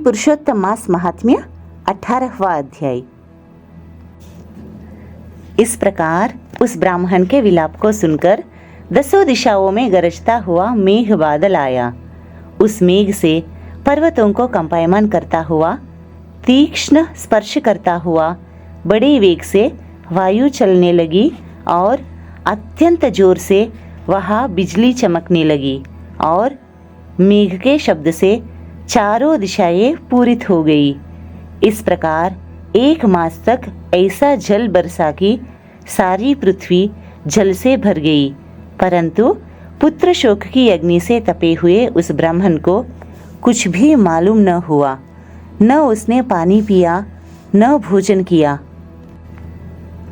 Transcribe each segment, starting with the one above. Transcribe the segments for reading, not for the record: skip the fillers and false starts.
पुरुषोत्तम मास महात्म्य 18वां अध्याय। इस प्रकार उस ब्राह्मण के विलाप को सुनकर 10 दिशाओं में गरजता हुआ मेघ बादल आया। उस मेघ से पर्वतों को कंपायमान करता हुआ, तीक्ष्ण स्पर्श करता हुआ बड़े वेग से वायु चलने लगी और अत्यंत जोर से वहाँ बिजली चमकने लगी और मेघ के शब्द से चारों दिशाएं पूरित हो गई। इस प्रकार 1 मास तक ऐसा जल बरसा कि सारी पृथ्वी जल से भर गई, परंतु पुत्र शोक की अग्नि से तपे हुए उस ब्राह्मण को कुछ भी मालूम न हुआ। न उसने पानी पिया, न भोजन किया।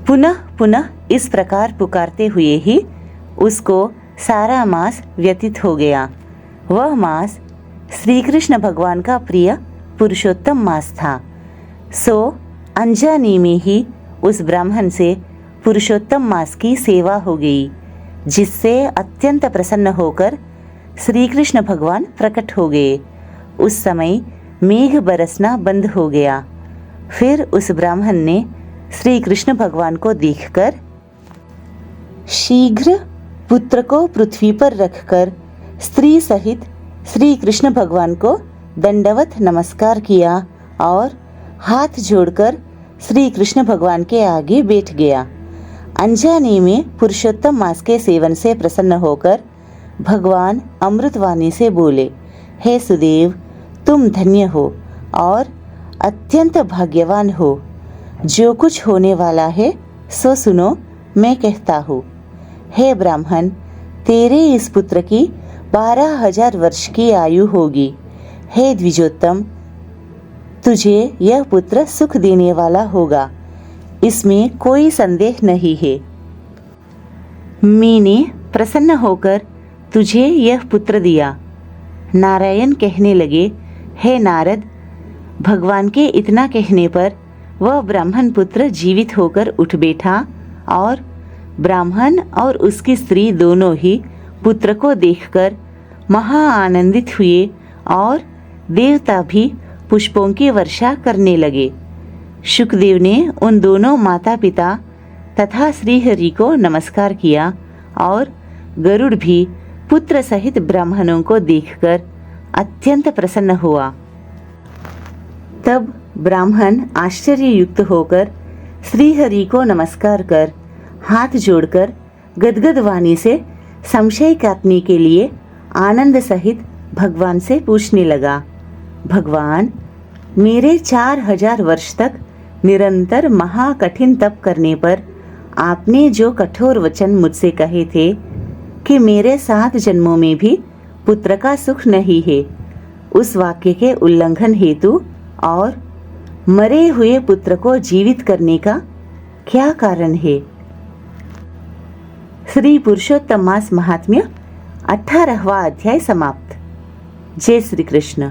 पुनः पुनः इस प्रकार पुकारते हुए ही उसको सारा मास व्यतीत हो गया। वह मास श्री कृष्ण भगवान का प्रिय पुरुषोत्तम मास था। सो अनजाने में ही उस ब्राह्मण से पुरुषोत्तम मास की सेवा हो गई, जिससे अत्यंत प्रसन्न होकर श्री कृष्ण भगवान प्रकट हो गए। उस समय मेघ बरसना बंद हो गया। फिर उस ब्राह्मण ने श्री कृष्ण भगवान को देखकर शीघ्र पुत्र को पृथ्वी पर रखकर स्त्री सहित श्री कृष्ण भगवान को दंडवत नमस्कार किया और हाथ जोड़कर श्री कृष्ण भगवान के आगे बैठ गया। अनजाने में पुरुषोत्तम मास के सेवन से प्रसन्न होकर भगवान अमृतवाणी से बोले, हे सुदेव, तुम धन्य हो और अत्यंत भाग्यवान हो। जो कुछ होने वाला है सो सुनो, मैं कहता हूँ। हे ब्राह्मण, तेरे इस पुत्र की 12,000 वर्ष की आयु होगी। हे द्विजोत्तम, तुझे यह पुत्र सुख देने वाला होगा, इसमें कोई संदेह नहीं है। मैंने प्रसन्न होकर तुझे यह पुत्र दिया। नारायण कहने लगे, हे नारद, भगवान के इतना कहने पर वह ब्राह्मण पुत्र जीवित होकर उठ बैठा और ब्राह्मण और उसकी स्त्री दोनों ही पुत्र को देखकर महा आनंदित हुए और देवता भी पुष्पों की वर्षा करने लगे। शुकदेव ने उन दोनों माता पिता तथा श्रीहरि को नमस्कार किया और गरुड़ भी पुत्र सहित ब्राह्मणों को देखकर अत्यंत प्रसन्न हुआ। तब ब्राह्मण आश्चर्ययुक्त होकर श्रीहरि को नमस्कार कर हाथ जोड़कर गदगद वाणी से संशय काटने के लिए आनंद सहित भगवान से पूछने लगा, भगवान, मेरे 4,000 वर्ष तक निरंतर महाकठिन तप करने पर आपने जो कठोर वचन मुझसे कहे थे कि मेरे 7 जन्मों में भी पुत्र का सुख नहीं है, उस वाक्य के उल्लंघन हेतु और मरे हुए पुत्र को जीवित करने का क्या कारण है? श्री पुरुषोत्तम मास महात्म्य 18वां अध्याय समाप्त। जय श्री कृष्ण।